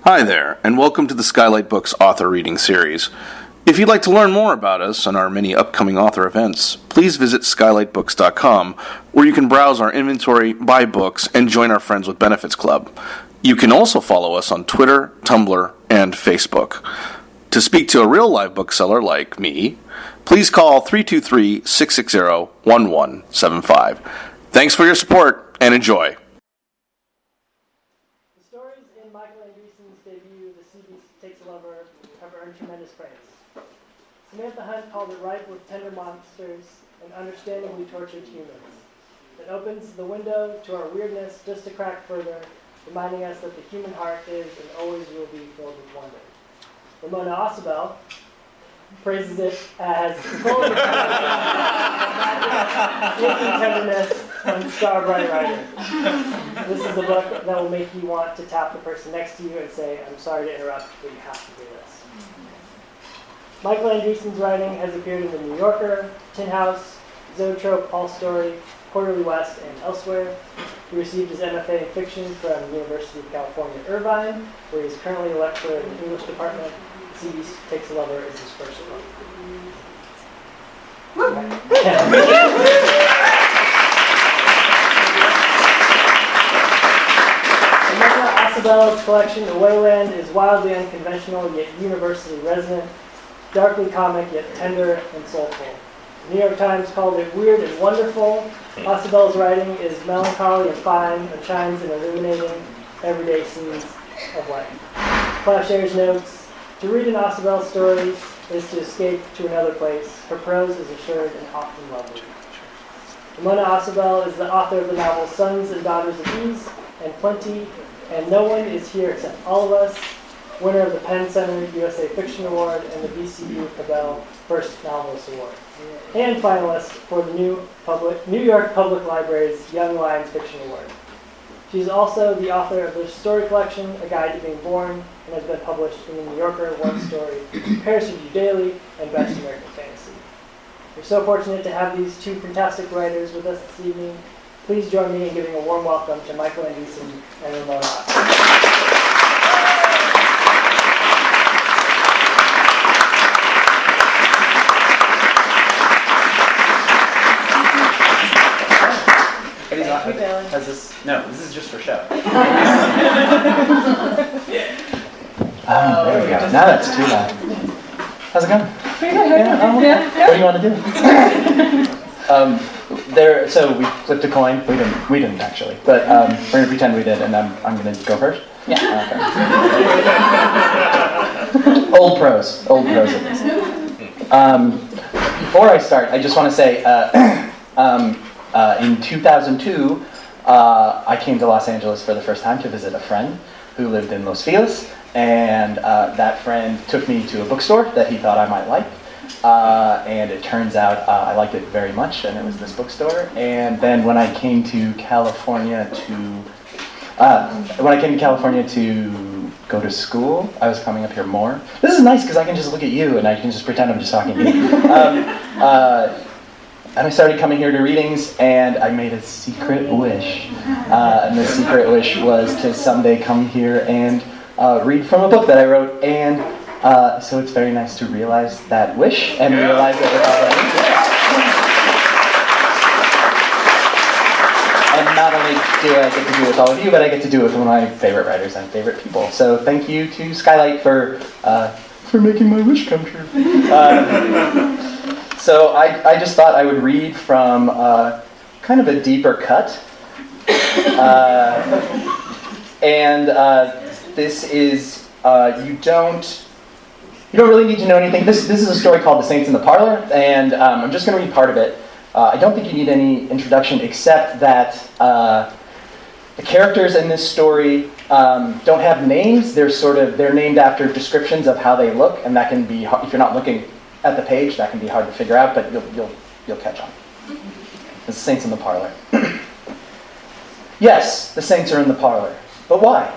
Hi there, and welcome to the Skylight Books author reading series. If you'd like to learn more about us and our many upcoming author events, please visit skylightbooks.com, where you can browse our inventory, buy books, and join our Friends with Benefits Club. You can also follow us on Twitter, Tumblr, and Facebook. To speak to a real live bookseller like me, please call 323-660-1175. Thanks for your support, and enjoy. Tremendous praise. Samantha Hunt called it ripe with tender monsters and understandingly tortured humans. It opens the window to our weirdness just a crack further, reminding us that the human heart is and always will be filled with wonder. Ramona Ausubel praises it as full of tenderness and star-bright writing. This is a book that will make you want to tap the person next to you and say, "I'm sorry to interrupt, but you have to do this." Michael Andreasen's writing has appeared in The New Yorker, Tin House, Zoetrope, All Story, Quarterly West, and elsewhere. He received his MFA in fiction from the University of California, Irvine, where he is currently a lecturer in the English department. C.B. Takes a Lover is his first book. Ramona Ausubel's collection, Awayland, is wildly unconventional, yet universally resonant, darkly comic, yet tender and soulful. The New York Times called it weird and wonderful. Ausubel's writing is melancholy and fine, but shines in illuminating everyday scenes of life. Plowshares notes, to read an Ausubel story is to escape to another place. Her prose is assured and often lovely. Ramona Ausubel is the author of the novels Sons and Daughters of Ease and Plenty, and No One Is Here Except All of Us, winner of the Penn Center USA Fiction Award and the VCU Cabell First Novelist Award, and finalist for the New York Public Library's Young Lions Fiction Award. She's also the author of the story collection, A Guide to Being Born, and has been published in The New Yorker, One Story, Paris Review Daily, and Best American Fantasy. We're so fortunate to have these two fantastic writers with us this evening. Please join me in giving a warm welcome to Michael Andreasen and Ramona Ausubel. No, this is just for show. There we go. Now that's too loud. How's it going? Yeah. What do you want to do? So we flipped a coin. We didn't actually, but we're gonna pretend we did, and I'm gonna go first. Yeah. Okay. Old pros at this. Before I start, I just want to say, in 2002. I came to Los Angeles for the first time to visit a friend who lived in Los Feliz, and that friend took me to a bookstore that he thought I might like, and it turns out I liked it very much, and it was this bookstore. And then when I came to California to go to school, I was coming up here more. This is nice because I can just look at you and I can just pretend I'm just talking to you. And I started coming here to readings, and I made a secret wish. And the secret wish was to someday come here and read from a book that I wrote. And so it's very nice to realize that wish and realize it with all of you. And not only do I get to do it with all of you, but I get to do it with one of my favorite writers and favorite people. So thank you to Skylight for making my wish come true. So I just thought I would read from kind of a deeper cut. This is, you don't really need to know anything. This is a story called The Saints in the Parlor, and I'm just going to read part of it. I don't think you need any introduction except that the characters in this story don't have names. They're named after descriptions of how they look, and that can be, if you're not looking at the page, that can be hard to figure out, but you'll catch on. The Saints in the Parlor. Yes, the saints are in the parlor. But why?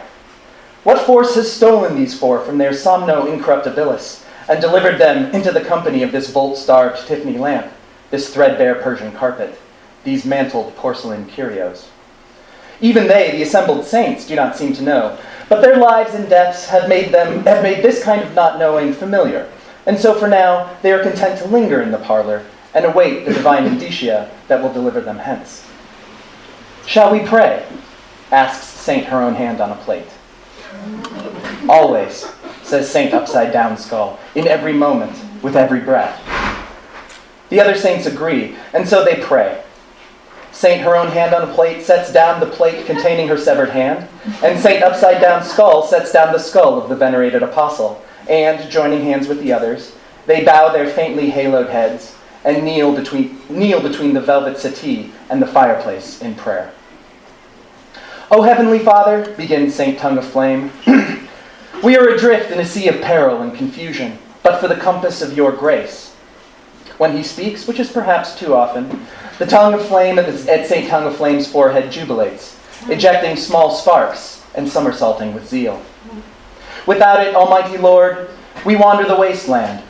What force has stolen these four from their somno incorruptibilis and delivered them into the company of this volt-starved Tiffany lamp, this threadbare Persian carpet, these mantled porcelain curios? Even they, the assembled saints, do not seem to know, But their lives and deaths have made this kind of not knowing familiar. And so for now, they are content to linger in the parlor and await the divine indicia that will deliver them hence. "Shall we pray?" asks Saint Her Own Hand on a Plate. "Always," says Saint Upside Down Skull, "in every moment, with every breath." The other saints agree, and so they pray. Saint Her Own Hand on a Plate sets down the plate containing her severed hand, and Saint Upside Down Skull sets down the skull of the venerated apostle, and, joining hands with the others, they bow their faintly haloed heads and kneel between the velvet settee and the fireplace in prayer. "O Heavenly Father," begins Saint Tongue of Flame, "we are adrift in a sea of peril and confusion, but for the compass of your grace." When he speaks, which is perhaps too often, the tongue of flame at Saint Tongue of Flame's forehead jubilates, ejecting small sparks and somersaulting with zeal. "Without it, Almighty Lord, we wander the wasteland,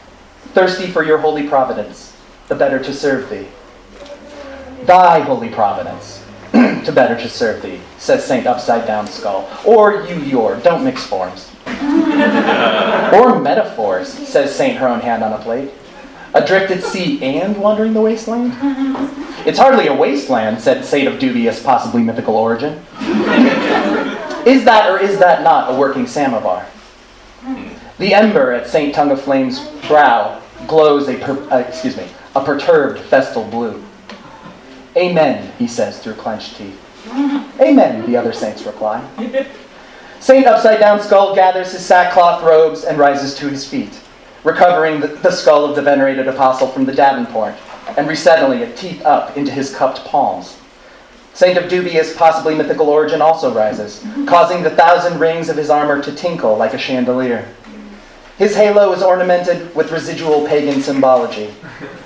thirsty for your holy providence, the better to serve thee." "Thy holy providence, to better to serve thee," says Saint Upside Down Skull. Or your, don't mix forms. "Or metaphors," says Saint Her Own Hand on a Plate. "Adrift at sea and wandering the wasteland?" "It's hardly a wasteland," said Saint of dubious, possibly mythical origin. "Is that or is that not a working samovar?" The ember at Saint Tongue of Flame's brow glows a perturbed festal blue. "Amen," he says through clenched teeth. "Amen," the other saints reply. Saint Upside Down Skull gathers his sackcloth robes and rises to his feet, recovering the skull of the venerated apostle from the davenport and resettling it teeth up into his cupped palms. Saint of dubious, possibly mythical origin also rises, causing the 1,000 rings of his armor to tinkle like a chandelier. His halo is ornamented with residual pagan symbology,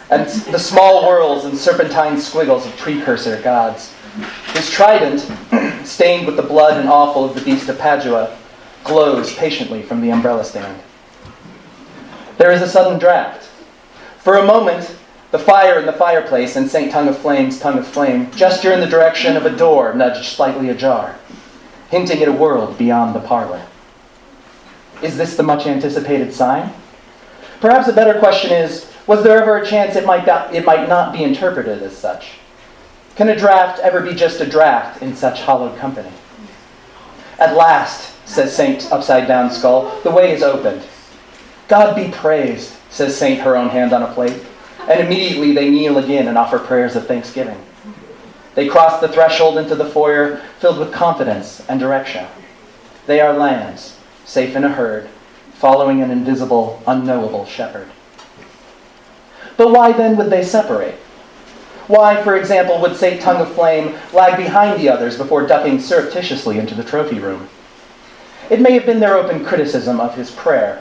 and the small whorls and serpentine squiggles of precursor gods. His trident, stained with the blood and offal of the beast of Padua, glows patiently from the umbrella stand. There is a sudden draft. For a moment, the fire in the fireplace and Saint Tongue of Flame's Tongue of Flame gesture in the direction of a door nudged slightly ajar, hinting at a world beyond the parlor. Is this the much-anticipated sign? Perhaps a better question is, was there ever a chance it might not be interpreted as such? Can a draft ever be just a draft in such hallowed company? "At last," says Saint Upside Down Skull, "the way is opened." "God be praised," says Saint Her Own Hand on a Plate, and immediately they kneel again and offer prayers of thanksgiving. They cross the threshold into the foyer filled with confidence and direction. They are lambs, safe in a herd, following an invisible, unknowable shepherd. But why then would they separate? Why, for example, would Saint Tongue of Flame lag behind the others before ducking surreptitiously into the trophy room? It may have been their open criticism of his prayer,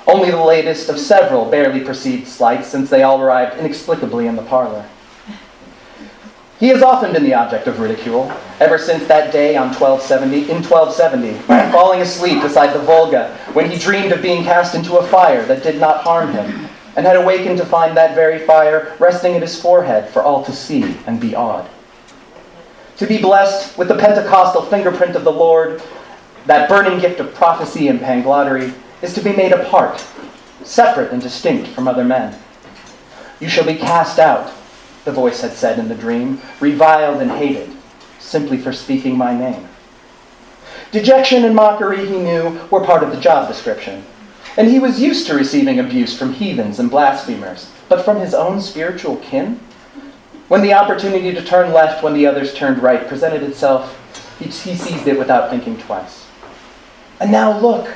only the latest of several barely perceived slights since they all arrived inexplicably in the parlor. He has often been the object of ridicule, ever since that day in 1270, falling asleep beside the Volga when he dreamed of being cast into a fire that did not harm him, and had awakened to find that very fire resting at his forehead for all to see and be awed. To be blessed with the Pentecostal fingerprint of the Lord, that burning gift of prophecy and panglottery, is to be made apart, separate and distinct from other men. "You shall be cast out," the voice had said in the dream, "reviled and hated, simply for speaking my name." Dejection and mockery, he knew, were part of the job description, and he was used to receiving abuse from heathens and blasphemers, but from his own spiritual kin? When the opportunity to turn left when the others turned right presented itself, he seized it without thinking twice. And now look!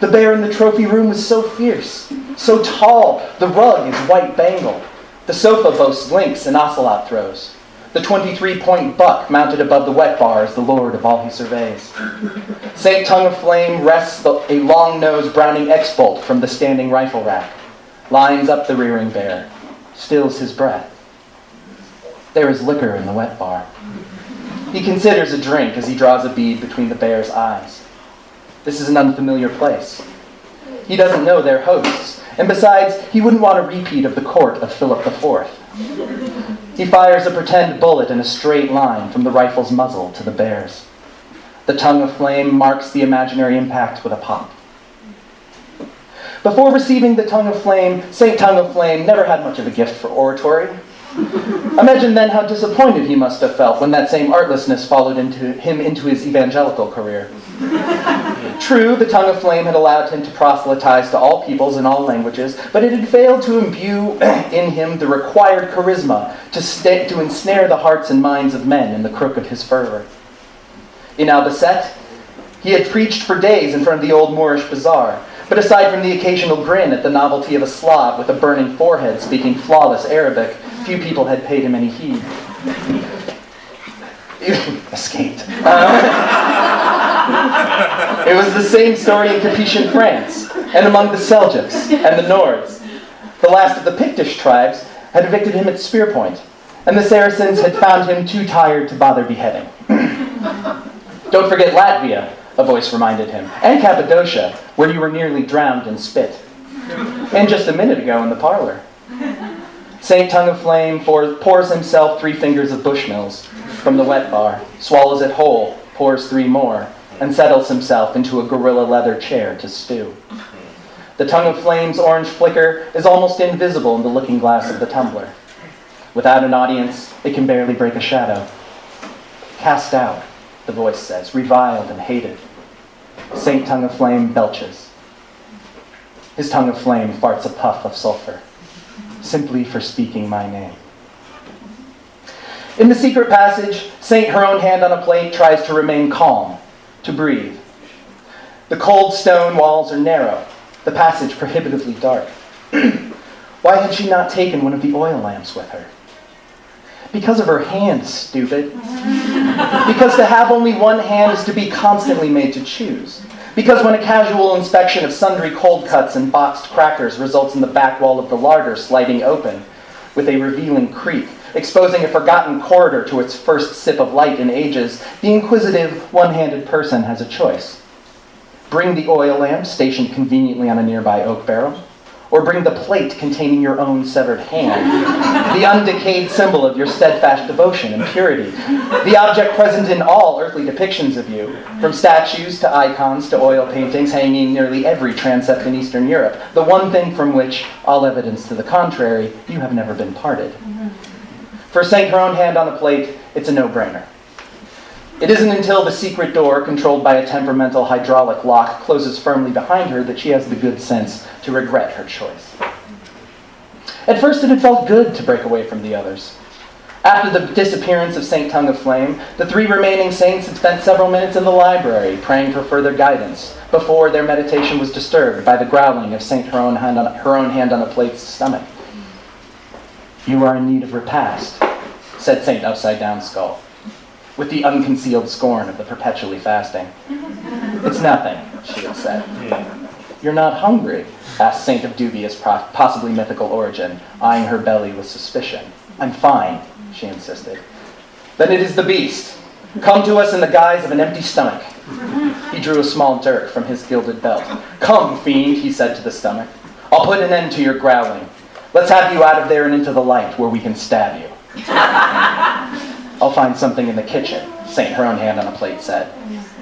The bear in the trophy room was so fierce, so tall, the rug is white bangle. The sofa boasts links and ocelot throws. The 23-point buck mounted above the wet bar is the lord of all he surveys. Saint Tongue of Flame wrests a long-nosed Browning X-bolt from the standing rifle rack, lines up the rearing bear, stills his breath. There is liquor in the wet bar. He considers a drink as he draws a bead between the bear's eyes. This is an unfamiliar place. He doesn't know their hosts, and besides, he wouldn't want a repeat of the court of Philip IV. He fires a pretend bullet in a straight line from the rifle's muzzle to the bear's. The tongue of flame marks the imaginary impact with a pop. Before receiving the tongue of flame, St. Tongue of Flame never had much of a gift for oratory. Imagine then how disappointed he must have felt when that same artlessness followed him into his evangelical career. True, the tongue of flame had allowed him to proselytize to all peoples in all languages, but it had failed to imbue in him the required charisma to ensnare the hearts and minds of men in the crook of his fervor. In Albacete, he had preached for days in front of the old Moorish bazaar, but aside from the occasional grin at the novelty of a Slav with a burning forehead speaking flawless Arabic, few people had paid him any heed. Escaped. It was the same story in Capetian France, and among the Seljuks and the Nords. The last of the Pictish tribes had evicted him at spear point, and the Saracens had found him too tired to bother beheading. Don't forget Latvia, a voice reminded him, and Cappadocia, where you were nearly drowned in spit. And just a minute ago in the parlor. St. Tongue of Flame pours himself 3 fingers of Bushmills from the wet bar, swallows it whole, pours 3 more, and settles himself into a gorilla leather chair to stew. The Tongue of Flame's orange flicker is almost invisible in the looking glass of the tumbler. Without an audience, it can barely break a shadow. Cast out, the voice says, reviled and hated. St. Tongue of Flame belches. His tongue of flame farts a puff of sulfur, simply for speaking my name. In the secret passage, Saint, her own hand on a plate, tries to remain calm, to breathe. The cold stone walls are narrow, the passage prohibitively dark. Why had she not taken one of the oil lamps with her? Because of her hand, stupid. Because to have only one hand is to be constantly made to choose. Because when a casual inspection of sundry cold cuts and boxed crackers results in the back wall of the larder sliding open with a revealing creak, exposing a forgotten corridor to its first sip of light in ages, the inquisitive, one-handed person has a choice. Bring the oil lamp stationed conveniently on a nearby oak barrel, or bring the plate containing your own severed hand, the undecayed symbol of your steadfast devotion and purity, the object present in all earthly depictions of you, from statues to icons to oil paintings hanging in nearly every transept in Eastern Europe, the one thing from which, all evidence to the contrary, you have never been parted. For Saint, her own hand on a plate, it's a no-brainer. It isn't until the secret door, controlled by a temperamental hydraulic lock, closes firmly behind her that she has the good sense to regret her choice. At first it had felt good to break away from the others. After the disappearance of St. Tongue of Flame, the 3 remaining saints had spent several minutes in the library praying for further guidance before their meditation was disturbed by the growling of Saint, her own hand on a plate's stomach. You are in need of repast, said Saint Upside Down Skull, with the unconcealed scorn of the perpetually fasting. It's nothing, she had said. You're not hungry, asked Saint of dubious, possibly mythical origin, eyeing her belly with suspicion. I'm fine, she insisted. Then it is the beast. Come to us in the guise of an empty stomach. He drew a small dirk from his gilded belt. Come, fiend, he said to the stomach. I'll put an end to your growling. Let's have you out of there and into the light where we can stab you. I'll find something in the kitchen, Saint, her own hand on a plate, said,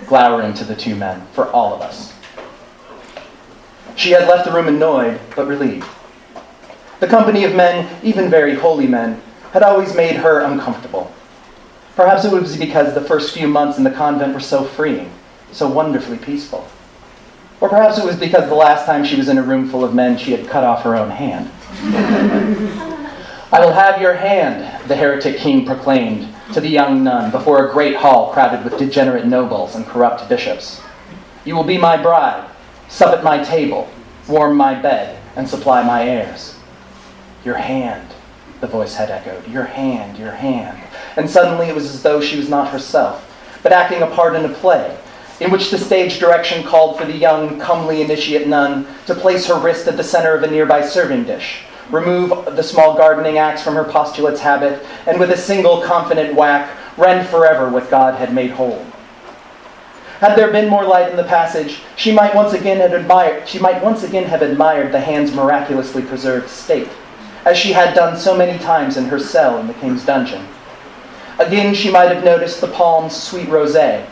glowering to the 2 men, for all of us. She had left the room annoyed, but relieved. The company of men, even very holy men, had always made her uncomfortable. Perhaps it was because the first few months in the convent were so freeing, so wonderfully peaceful. Or perhaps it was because the last time she was in a room full of men, she had cut off her own hand. I will have your hand, the heretic king proclaimed to the young nun before a great hall crowded with degenerate nobles and corrupt bishops. You will be my bride, sup at my table, warm my bed, and supply my heirs. Your hand, the voice had echoed, your hand, your hand. And suddenly it was as though she was not herself, but acting a part in a play, in which the stage direction called for the young, comely initiate nun to place her wrist at the center of a nearby serving dish, remove the small gardening axe from her postulate's habit, and with a single confident whack, rend forever what God had made whole. Had there been more light in the passage, she might once again have admired the hand's miraculously preserved state, as she had done so many times in her cell in the king's dungeon. Again, she might have noticed the palm's sweet rosé,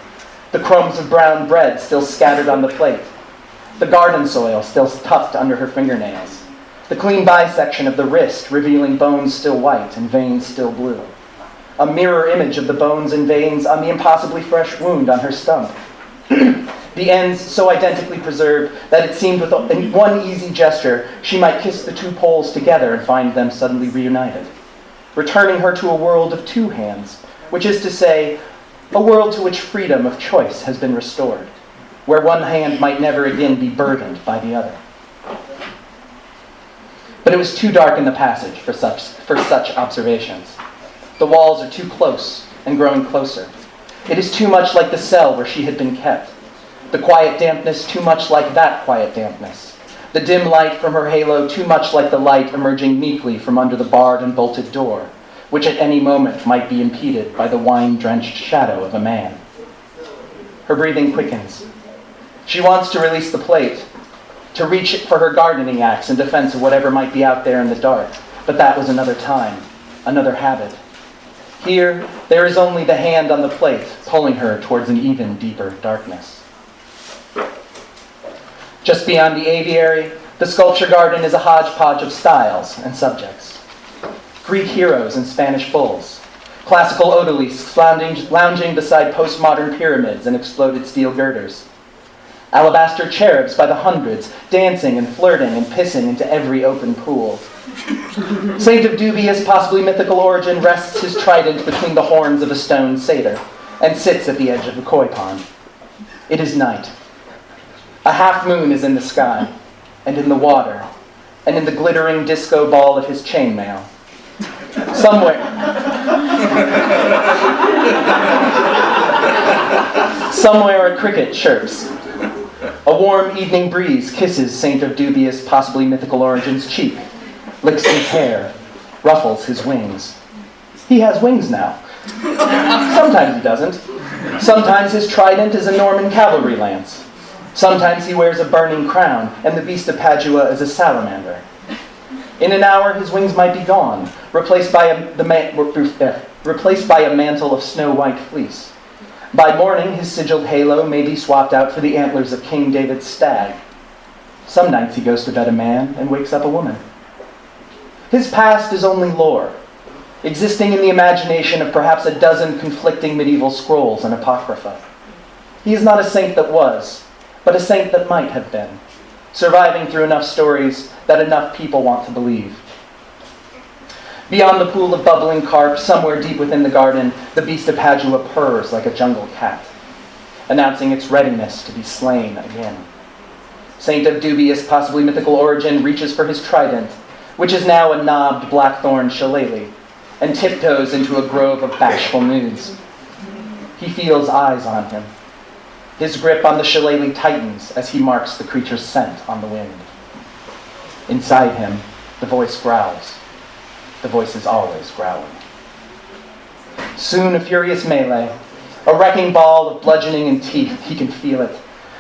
the crumbs of brown bread still scattered on the plate, the garden soil still tucked under her fingernails, the clean bisection of the wrist revealing bones still white and veins still blue, a mirror image of the bones and veins on the impossibly fresh wound on her stump, the ends so identically preserved that it seemed with one easy gesture she might kiss the two poles together and find them suddenly reunited, returning her to a world of two hands, which is to say, a world to which freedom of choice has been restored, where one hand might never again be burdened by the other. But it was too dark in the passage for such observations. The walls are too close and growing closer. It is too much like the cell where she had been kept. The quiet dampness too much like that quiet dampness. The dim light from her halo too much like the light emerging meekly from under the barred and bolted door, which at any moment might be impeded by the wine-drenched shadow of a man. Her breathing quickens. She wants to release the plate, to reach for her gardening axe in defense of whatever might be out there in the dark. But that was another time, another habit. Here, there is only the hand on the plate, pulling her towards an even deeper darkness. Just beyond the aviary, the sculpture garden is a hodgepodge of styles and subjects. Greek heroes and Spanish bulls, classical odalisques lounging beside postmodern pyramids and exploded steel girders, alabaster cherubs by the hundreds, dancing and flirting and pissing into every open pool. Saint of dubious, possibly mythical origin rests his trident between the horns of a stone satyr and sits at the edge of the koi pond. It is night. A half moon is in the sky, and in the water, and in the glittering disco ball of his chainmail. Somewhere a cricket chirps. A warm evening breeze kisses Saint of dubious, possibly mythical origin's cheek, licks his hair, ruffles his wings. He has wings now. Sometimes he doesn't. Sometimes his trident is a Norman cavalry lance. Sometimes he wears a burning crown, and the beast of Padua is a salamander. In an hour, his wings might be gone, replaced by a mantle of snow-white fleece. By morning, his sigilled halo may be swapped out for the antlers of King David's stag. Some nights he goes to bed a man and wakes up a woman. His past is only lore, existing in the imagination of perhaps a dozen conflicting medieval scrolls and apocrypha. He is not a saint that was, but a saint that might have been, surviving through enough stories that enough people want to believe. Beyond the pool of bubbling carp, somewhere deep within the garden, the beast of Padua purrs like a jungle cat, announcing its readiness to be slain again. Saint of dubious, possibly mythical origin reaches for his trident, which is now a knobbed blackthorn shillelagh, and tiptoes into a grove of bashful nudes. He feels eyes on him. His grip on the shillelagh tightens as he marks the creature's scent on the wind. Inside him, the voice growls. The voice is always growling. Soon a furious melee, a wrecking ball of bludgeoning and teeth, he can feel it.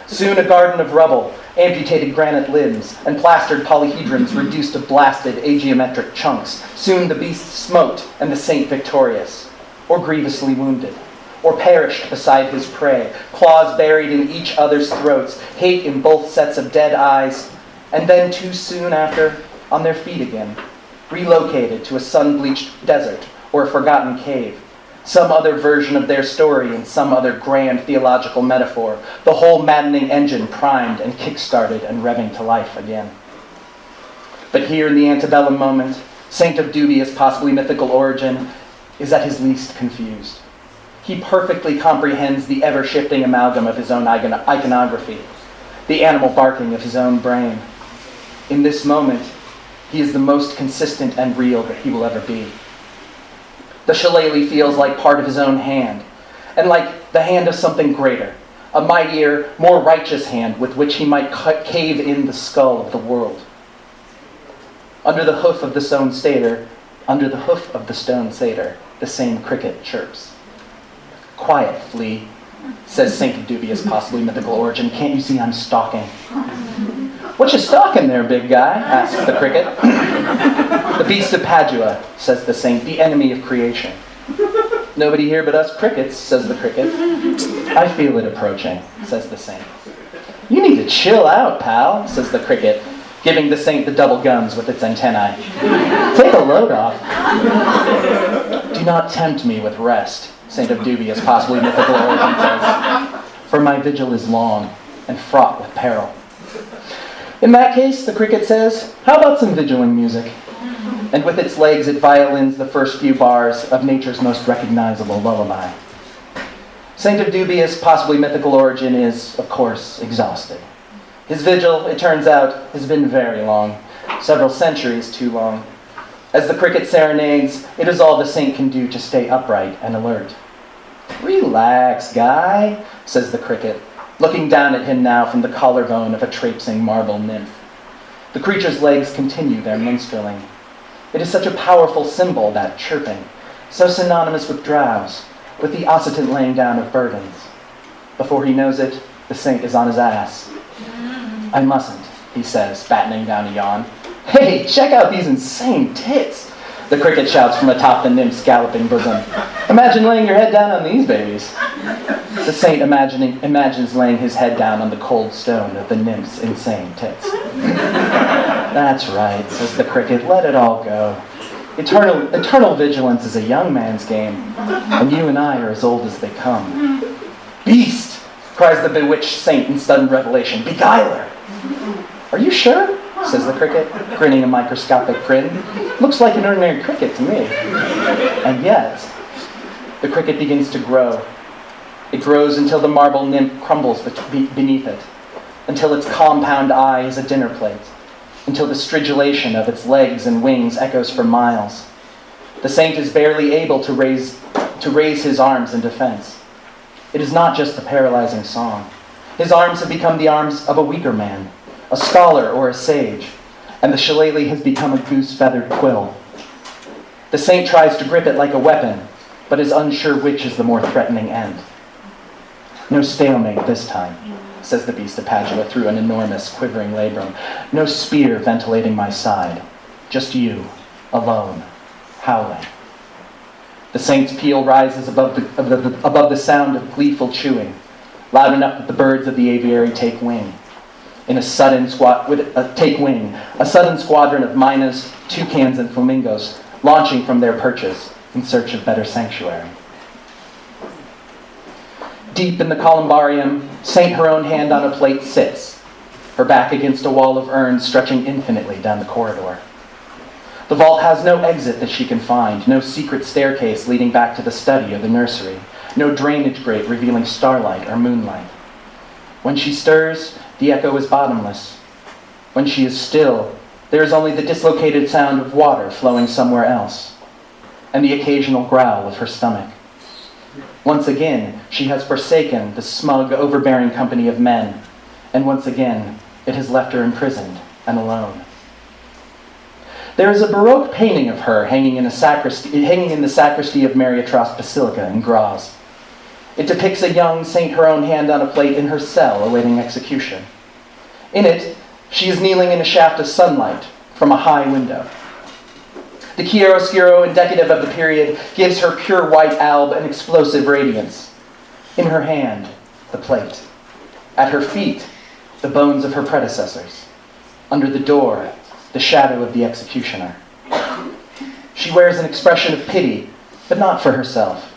Soon a garden of rubble, amputated granite limbs, and plastered polyhedrons reduced to blasted ageometric chunks. Soon the beast smote and the saint victorious, or grievously wounded, or perished beside his prey, claws buried in each other's throats, hate in both sets of dead eyes, and then too soon after, on their feet again, relocated to a sun-bleached desert or a forgotten cave, some other version of their story in some other grand theological metaphor, the whole maddening engine primed and kick-started and revving to life again. But here in the antebellum moment, Saint of dubious, possibly mythical origin, is at his least confused. He perfectly comprehends the ever-shifting amalgam of his own iconography, the animal barking of his own brain. In this moment, he is the most consistent and real that he will ever be. The shillelagh feels like part of his own hand, and like the hand of something greater, a mightier, more righteous hand with which he might cave in the skull of the world. Under the hoof of the stone satyr, the same cricket chirps. "Quiet, flea," says Saint of dubious, possibly mythical origin. "Can't you see I'm stalking?" "What you stalking there, big guy?" asks the cricket. "The beast of Padua," says the saint, "the enemy of creation." Nobody here but us crickets, says the cricket. I feel it approaching, says the saint. You need to chill out, pal, says the cricket, giving the saint the double guns with its antennae. Take a load off. Do not tempt me with rest, Saint of dubious, possibly mythical origin says, for my vigil is long and fraught with peril. In that case, the cricket says, how about some vigiling music? And with its legs it violins the first few bars of nature's most recognizable lullaby. Saint of dubious, possibly mythical origin is, of course, exhausted. His vigil, it turns out, has been very long, several centuries too long. As the cricket serenades, it is all the saint can do to stay upright and alert. Relax, guy, says the cricket, looking down at him now from the collarbone of a traipsing marble nymph. The creature's legs continue their minstrelling. It is such a powerful symbol, that chirping, so synonymous with drowse, with the occitant laying down of burdens. Before he knows it, the saint is on his ass. I mustn't, he says, battening down a yawn. Hey, check out these insane tits, the cricket shouts from atop the nymph's galloping bosom. Imagine laying your head down on these babies. The saint imagines laying his head down on the cold stone of the nymph's insane tits. That's right, says the cricket, let it all go. Eternal vigilance is a young man's game, and you and I are as old as they come. Beast, cries the bewitched saint in sudden revelation. Beguiler! Are you sure? Says the cricket, grinning a microscopic grin. Looks like an ordinary cricket to me. And yet, the cricket begins to grow. It grows until the marble nymph crumbles beneath it, until its compound eye is a dinner plate, until the stridulation of its legs and wings echoes for miles. The saint is barely able to raise his arms in defense. It is not just the paralyzing song. His arms have become the arms of a weaker man, a scholar or a sage, and the shillelagh has become a goose-feathered quill. The saint tries to grip it like a weapon, but is unsure which is the more threatening end. No stalemate this time, says the beast of Padua through an enormous quivering labrum. No spear ventilating my side. Just you, alone, howling. The saint's peal rises above the sound of gleeful chewing, loud enough that the birds of the aviary take wing. A sudden squadron of mynas, toucans, and flamingos launching from their perches in search of better sanctuary. Deep in the columbarium, Saint, her own hand on a plate, sits, her back against a wall of urns stretching infinitely down the corridor. The vault has no exit that she can find, no secret staircase leading back to the study or the nursery, no drainage grate revealing starlight or moonlight. When she stirs, the echo is bottomless. When she is still, there is only the dislocated sound of water flowing somewhere else, and the occasional growl of her stomach. Once again, she has forsaken the smug, overbearing company of men, and once again, it has left her imprisoned and alone. There is a Baroque painting of her hanging in the sacristy of Mary Atrost Basilica in Graz. It depicts a young saint, her own hand on a plate, in her cell awaiting execution. In it, she is kneeling in a shaft of sunlight from a high window. The chiaroscuro indicative of the period gives her pure white alb an explosive radiance. In her hand, the plate. At her feet, the bones of her predecessors. Under the door, the shadow of the executioner. She wears an expression of pity, but not for herself.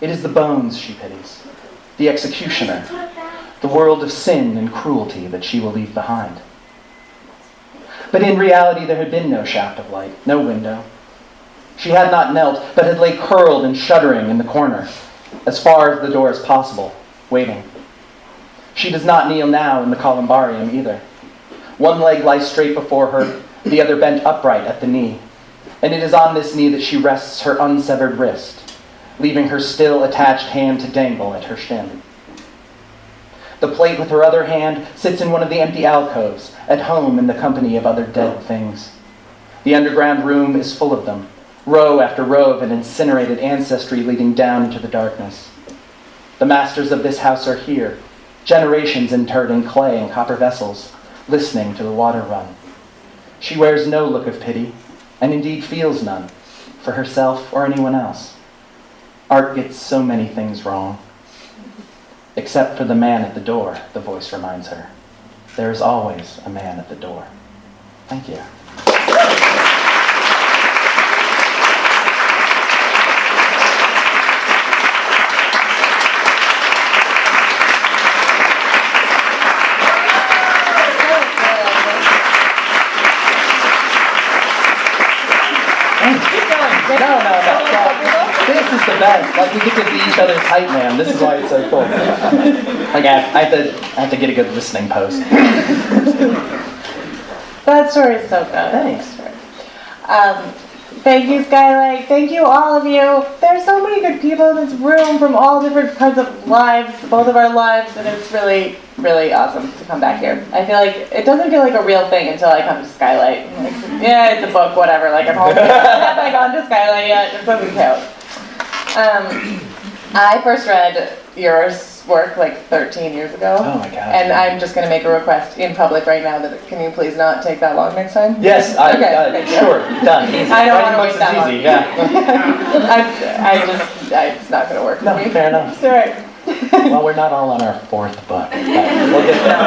It is the bones she pities, the executioner, the world of sin and cruelty that she will leave behind. But in reality, there had been no shaft of light, no window. She had not knelt, but had lay curled and shuddering in the corner, as far as the door as possible, waiting. She does not kneel now in the columbarium either. One leg lies straight before her, the other bent upright at the knee, and it is on this knee that she rests her unsevered wrist, leaving her still attached hand to dangle at her shin. The plate with her other hand sits in one of the empty alcoves, at home in the company of other dead things. The underground room is full of them, row after row of an incinerated ancestry leading down into the darkness. The masters of this house are here, generations interred in clay and copper vessels, listening to the water run. She wears no look of pity, and indeed feels none, for herself or anyone else. Art gets so many things wrong. Except for the man at the door, the voice reminds her. There is always a man at the door. Thank you. No. This is the best. Like, we get to be each other's hype man. This is why it's so cool. Like, I have to get a good listening post. That story is so good. Thanks. Thank you, Skylight. Thank you, all of you. There's so many good people in this room from all different parts of lives, both of our lives, and it's really, really awesome to come back here. I feel like it doesn't feel like a real thing until I come to Skylight. I'm like, yeah, it's a book, whatever. Like, I'm home. Have I gone to Skylight yet? It doesn't count. I first read yours work like 13 years ago. Oh my gosh. And I'm just going to make a request in public right now that can you please not take that long next time? Yes, sure, done. Easy. I don't Writing want to wait books that is long. easy, yeah. It's not going to work for No, me. fair enough. It's all right. Well, we're not all on our fourth book. But we'll get there.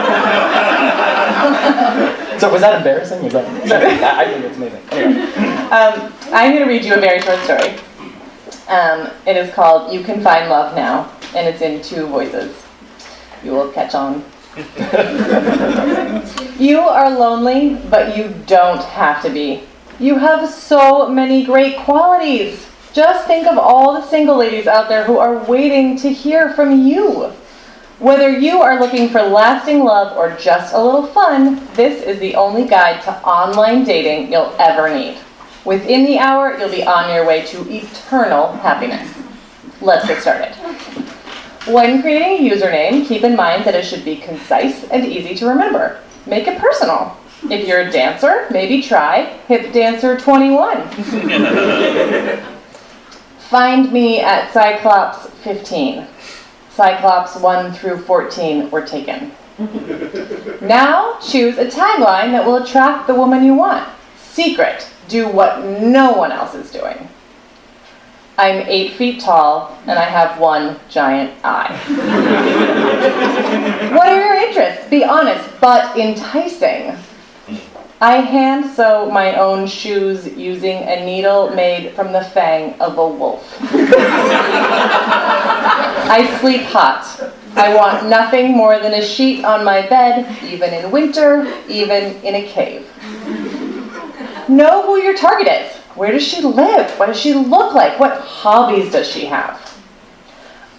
So was that embarrassing? I think it's amazing. Anyway. I'm going to read you a very short story. It is called You Can Find Love Now, and it's in 2 voices. You will catch on. You are lonely, but you don't have to be. You have so many great qualities. Just think of all the single ladies out there who are waiting to hear from you. Whether you are looking for lasting love or just a little fun, this is the only guide to online dating you'll ever need. Within the hour, you'll be on your way to eternal happiness. Let's get started. When creating a username, keep in mind that it should be concise and easy to remember. Make it personal. If you're a dancer, maybe try Hip Dancer 21. Find me at Cyclops 15. Cyclops 1 through 14 were taken. Now choose a tagline that will attract the woman you want. Secret. Do what no one else is doing. I'm 8 feet tall, and I have 1 giant eye. What are your interests? Be honest, but enticing. I hand sew my own shoes using a needle made from the fang of a wolf. I sleep hot. I want nothing more than a sheet on my bed, even in winter, even in a cave. Know who your target is. Where does she live? What does she look like? What hobbies does she have?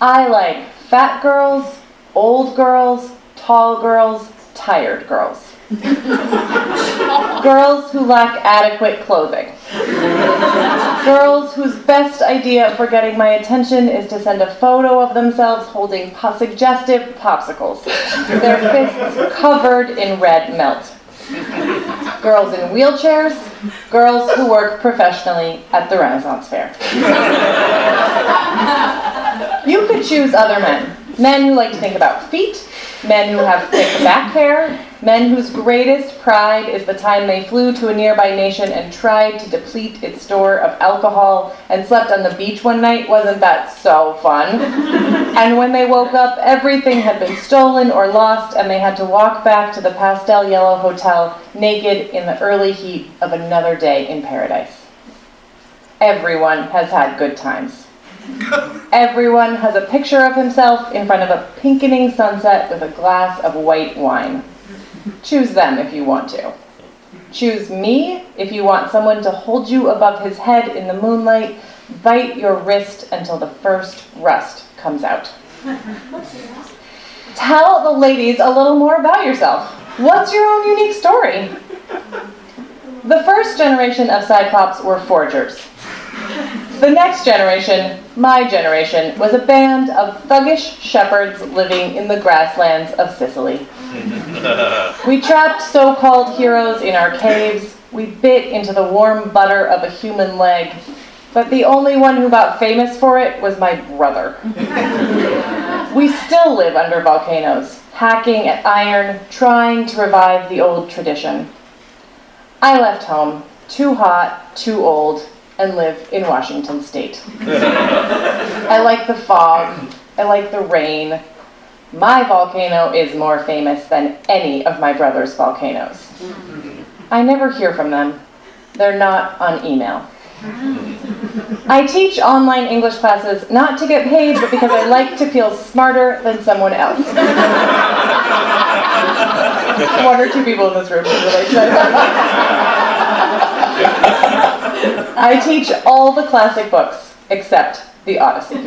I like fat girls, old girls, tall girls, tired girls. Girls who lack adequate clothing. Girls whose best idea for getting my attention is to send a photo of themselves holding suggestive popsicles, their fists covered in red melt. Girls in wheelchairs, girls who work professionally at the Renaissance Fair. You could choose other men. Men who like to think about feet, men who have thick back hair, men whose greatest pride is the time they flew to a nearby nation and tried to deplete its store of alcohol and slept on the beach one night. Wasn't that so fun? And when they woke up, everything had been stolen or lost, and they had to walk back to the pastel yellow hotel naked in the early heat of another day in paradise. Everyone has had good times. Everyone has a picture of himself in front of a pinkening sunset with a glass of white wine. Choose them if you want to. Choose me if you want someone to hold you above his head in the moonlight, bite your wrist until the first rust comes out. Tell the ladies a little more about yourself. What's your own unique story? The first generation of Cyclops were forgers. The next generation, my generation, was a band of thuggish shepherds living in the grasslands of Sicily. We trapped so-called heroes in our caves. We bit into the warm butter of a human leg. But the only one who got famous for it was my brother. We still live under volcanoes, hacking at iron, trying to revive the old tradition. I left home, too hot, too old, and live in Washington State. I like the fog. I like the rain. My volcano is more famous than any of my brother's volcanoes. I never hear from them. They're not on email. I teach online English classes not to get paid, but because I like to feel smarter than someone else. One or two people in this room can relate to that. I teach all the classic books except the Odyssey.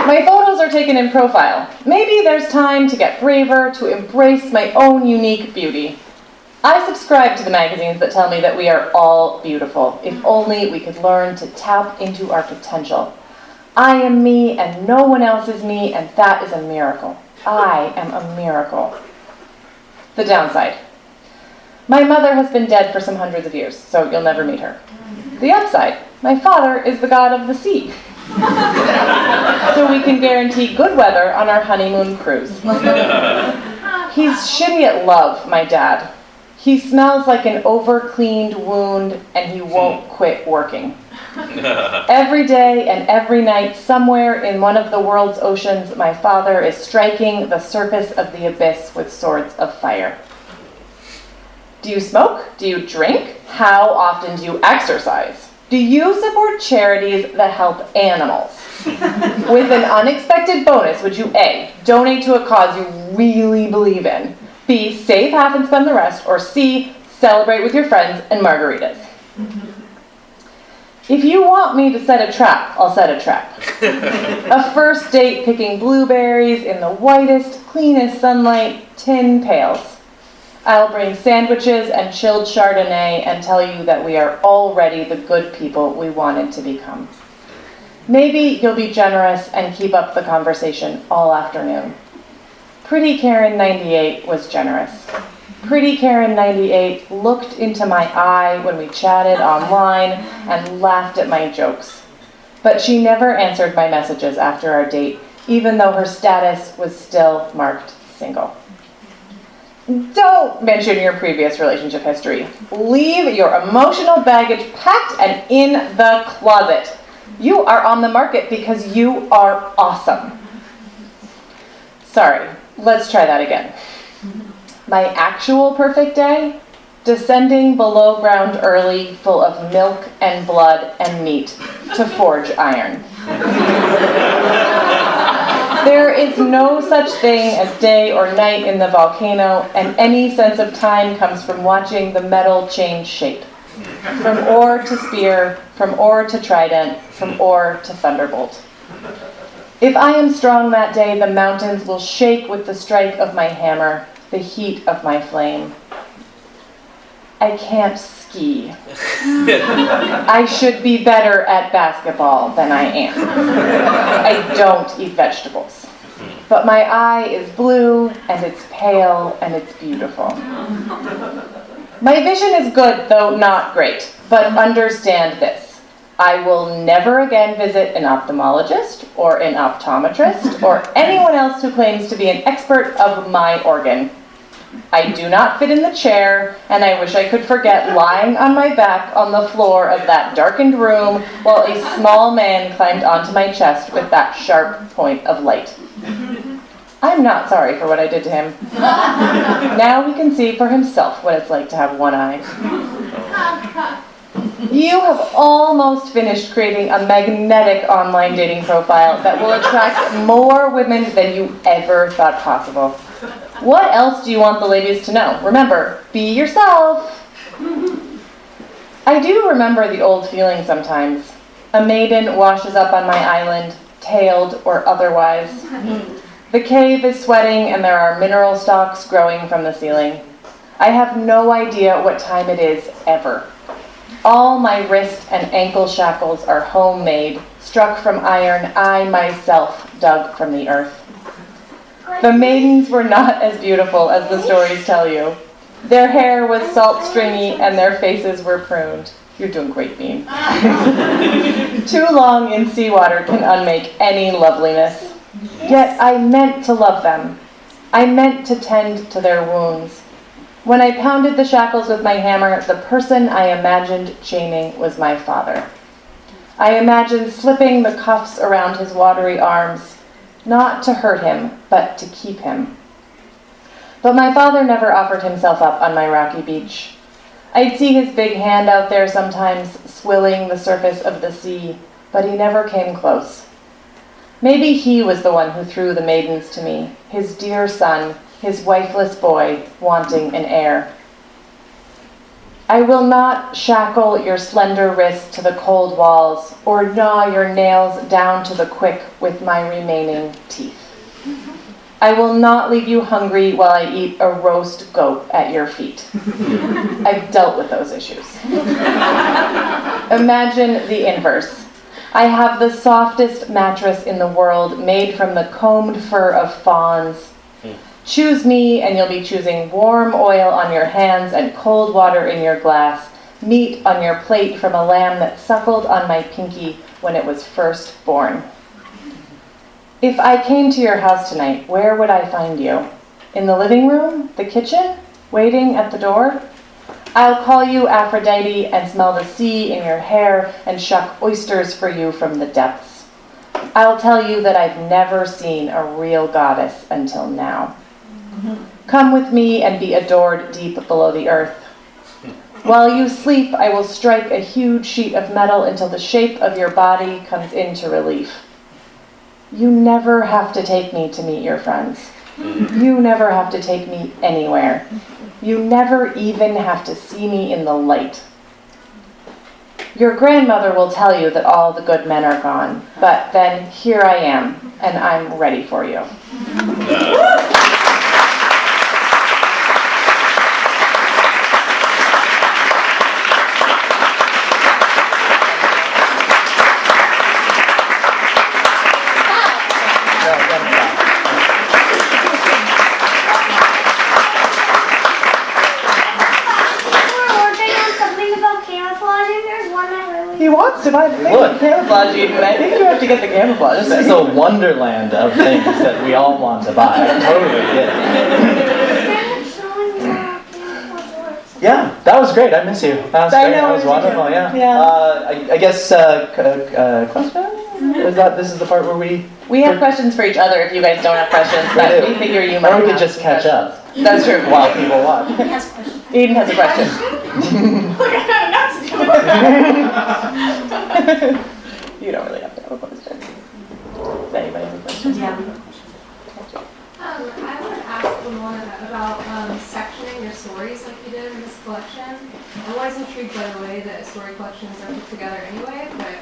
My photos are taken in profile. Maybe there's time to get braver, to embrace my own unique beauty. I subscribe to the magazines that tell me that we are all beautiful, if only we could learn to tap into our potential. I am me and no one else is me, and that is a miracle. I am a miracle. The downside. My mother has been dead for some hundreds of years, so you'll never meet her. The upside. My father is the god of the sea. So we can guarantee good weather on our honeymoon cruise. He's shitty at love, my dad. He smells like an over-cleaned wound, and he won't quit working. Every day and every night, somewhere in one of the world's oceans, my father is striking the surface of the abyss with swords of fire. Do you smoke? Do you drink? How often do you exercise? Do you support charities that help animals? With an unexpected bonus, would you A, donate to a cause you really believe in, B, save half and spend the rest, or C, celebrate with your friends and margaritas? If you want me to set a trap, I'll set a trap. A first date picking blueberries in the whitest, cleanest sunlight, tin pails. I'll bring sandwiches and chilled Chardonnay and tell you that we are already the good people we wanted to become. Maybe you'll be generous and keep up the conversation all afternoon. Pretty Karen 98 was generous. Pretty Karen 98 looked into my eye when we chatted online and laughed at my jokes. But she never answered my messages after our date, even though her status was still marked single. Don't mention your previous relationship history. Leave your emotional baggage packed and in the closet. You are on the market because you are awesome. Sorry, let's try that again. My actual perfect day? Descending below ground early, full of milk and blood and meat, to forge iron. There is no such thing as day or night in the volcano, and any sense of time comes from watching the metal change shape. From ore to spear, from ore to trident, from ore to thunderbolt. If I am strong that day, the mountains will shake with the strike of my hammer, the heat of my flame. I can't ski. I should be better at basketball than I am. I don't eat vegetables. But my eye is blue, and it's pale, and it's beautiful. My vision is good, though not great. But understand this. I will never again visit an ophthalmologist, or an optometrist, or anyone else who claims to be an expert of my organ. I do not fit in the chair, and I wish I could forget lying on my back on the floor of that darkened room while a small man climbed onto my chest with that sharp point of light. I'm not sorry for what I did to him. Now he can see for himself what it's like to have one eye. You have almost finished creating a magnetic online dating profile that will attract more women than you ever thought possible. What else do you want the ladies to know? Remember, be yourself. I do remember the old feeling sometimes. A maiden washes up on my island, tailed or otherwise. The cave is sweating and there are mineral stalks growing from the ceiling. I have no idea what time it is ever. All my wrist and ankle shackles are homemade, struck from iron I myself dug from the earth. The maidens were not as beautiful as the stories tell you. Their hair was salt stringy and their faces were pruned. You're doing great, Bean. Too long in seawater can unmake any loveliness. Yet I meant to love them. I meant to tend to their wounds. When I pounded the shackles with my hammer, the person I imagined chaining was my father. I imagined slipping the cuffs around his watery arms, not to hurt him, but to keep him. But my father never offered himself up on my rocky beach. I'd see his big hand out there sometimes, swilling the surface of the sea, but he never came close. Maybe he was the one who threw the maidens to me, his dear son, his wifeless boy, wanting an heir. I will not shackle your slender wrists to the cold walls, or gnaw your nails down to the quick with my remaining teeth. I will not leave you hungry while I eat a roast goat at your feet. I've dealt with those issues. Imagine the inverse. I have the softest mattress in the world, made from the combed fur of fawns. Choose me, and you'll be choosing warm oil on your hands and cold water in your glass, meat on your plate from a lamb that suckled on my pinky when it was first born. If I came to your house tonight, where would I find you? In the living room? The kitchen? Waiting at the door? I'll call you Aphrodite and smell the sea in your hair and shuck oysters for you from the depths. I'll tell you that I've never seen a real goddess until now. Come with me and be adored deep below the earth. While you sleep, I will strike a huge sheet of metal until the shape of your body comes into relief. You never have to take me to meet your friends. You never have to take me anywhere. You never even have to see me in the light. Your grandmother will tell you that all the good men are gone, but then here I am, and I'm ready for you. He wants to buy the camouflage even. I think you have to get the camouflage. This is a wonderland of things that we all want to buy. I totally get it. Yeah, that was great. I miss you. That was great. That was wonderful. Yeah. I guess question? This is the part where we have questions for each other. If you guys don't have questions, but we figure you might. Or we could just catch up. That's true. While people watch. Eden has a question. You don't really have to have a question. Does anybody have a question? Yeah. I would ask Ramona about sectioning your stories like you did in this collection. I'm always intrigued by the way that story collections are put together anyway, but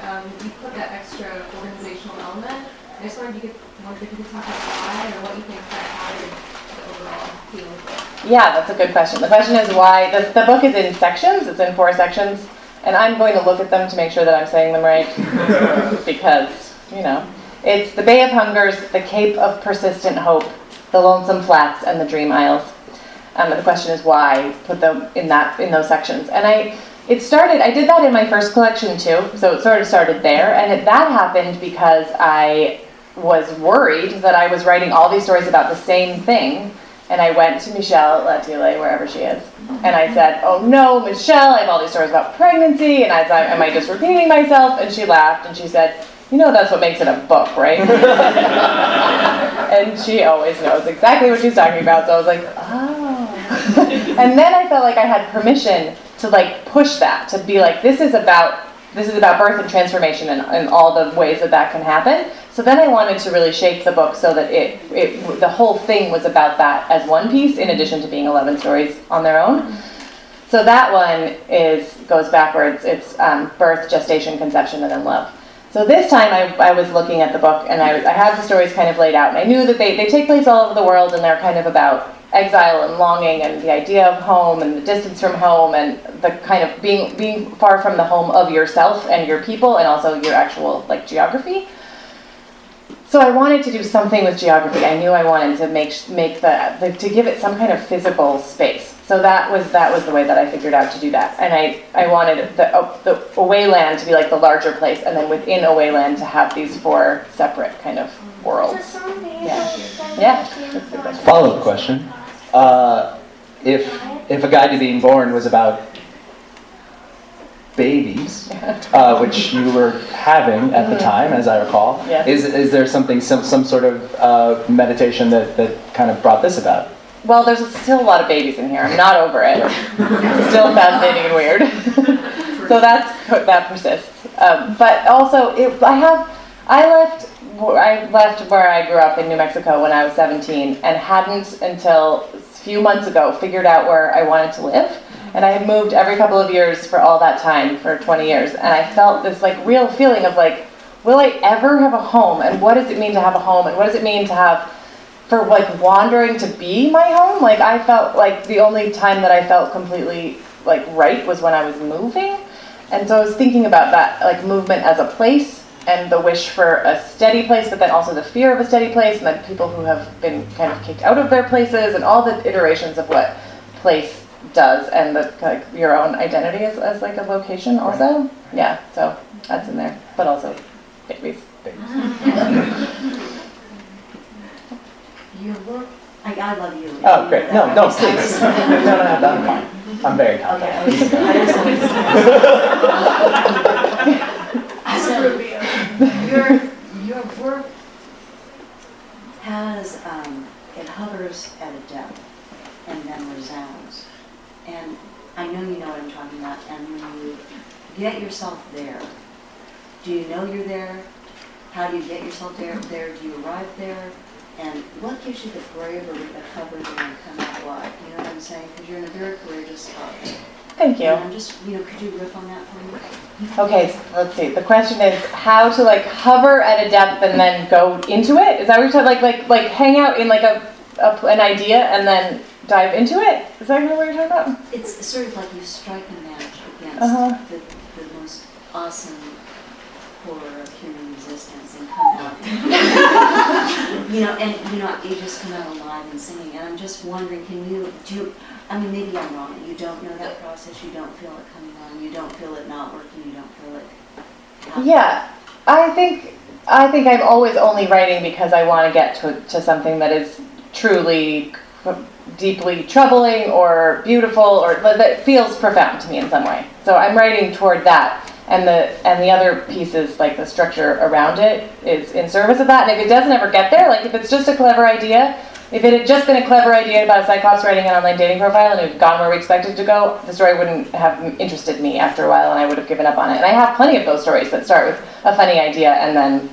you put that extra organizational element. I just wondered if you could talk about why or what you think that added to the overall feel of it. Yeah, that's a good question. The question is why. The book is in sections. It's in 4 sections. And I'm going to look at them to make sure that I'm saying them right. Because, it's the Bay of Hungers, the Cape of Persistent Hope, the Lonesome Flats, and the Dream Isles. The question is why put them in those sections. And I did that in my first collection too, so it sort of started there. And that happened because I was worried that I was writing all these stories about the same thing. And I went to Michelle Latile, wherever she is, and I said, "Oh no, Michelle, I have all these stories about pregnancy," and I thought, "Am I just repeating myself?" And she laughed, and she said, "That's what makes it a book, right?" And she always knows exactly what she's talking about, so I was like, oh. And then I felt like I had permission to push that, to be like, this is about birth and transformation and all the ways that can happen. So then I wanted to really shape the book so that the whole thing was about that as one piece, in addition to being 11 stories on their own. So that one goes backwards. It's birth, gestation, conception, and then love. So this time I was looking at the book, and I had the stories kind of laid out, and I knew that they take place all over the world, and they're kind of about exile and longing and the idea of home and the distance from home and the kind of being far from the home of yourself and your people and also your actual geography. So I wanted to do something with geography. I knew I wanted to make to give it some kind of physical space. So that was the way that I figured out to do that. And I wanted the Awayland to be the larger place, and then within Awayland to have these 4 separate kind of worlds. Yeah. That's a good question. Follow-up question. if A Guide to Being Born was about babies, which you were having at the time, as I recall, Yeah. is there something, some sort of meditation that kind of brought this about? Well, there's still a lot of babies in here. I'm not over it. Still fascinating and weird. So that persists. But also, I left where I grew up in New Mexico when I was 17 and hadn't until a few months ago figured out where I wanted to live. And I had moved every couple of years for all that time, for 20 years. And I felt this like real feeling of like, will I ever have a home? And what does it mean to have a home? And what does it mean to have, for like wandering to be my home? Like I felt like the only time that I felt completely like right was when I was moving. And so I was thinking about that, like movement as a place and the wish for a steady place, but then also the fear of a steady place, and then people who have been kind of kicked out of their places, and all the iterations of what place does, and the like your own identity as like a location also. Right. Yeah, so that's in there, but also babies. Your work, I love you. Oh, great. No, please. No, I'm fine. I'm very confident. So, your work has, it hovers at a depth and then resounds. And I know you know what I'm talking about. And when you get yourself there, do you know you're there? How do you get yourself there? Do you arrive there? And what gives you the bravery to cover there and come out alive? You know what I'm saying? Because you're in a very courageous spot. Thank you. And I'm just, could you riff on that for me? Okay, so let's see. The question is how to like hover at a depth and then go into it. Is that what you're talking? Like hang out in like an idea and then dive into it? Is that what you're talking about? It's sort of like you strike a match against the most awesome horror of human existence and come out. You just come out alive and singing. And I'm just wondering, maybe I'm wrong. You don't know that process. You don't feel it coming on. You don't feel it not working. You don't feel it happening. Yeah, I think I'm always only writing because I want to get to something that is truly deeply troubling or beautiful or that feels profound to me in some way. So I'm writing toward that. And the other pieces, like the structure around it, is in service of that. And if it doesn't ever get there, like if it's just a clever idea, if it had just been a clever idea about a Cyclops writing an online dating profile and it had gone where we expected it to go, the story wouldn't have interested me after a while and I would have given up on it. And I have plenty of those stories that start with a funny idea and then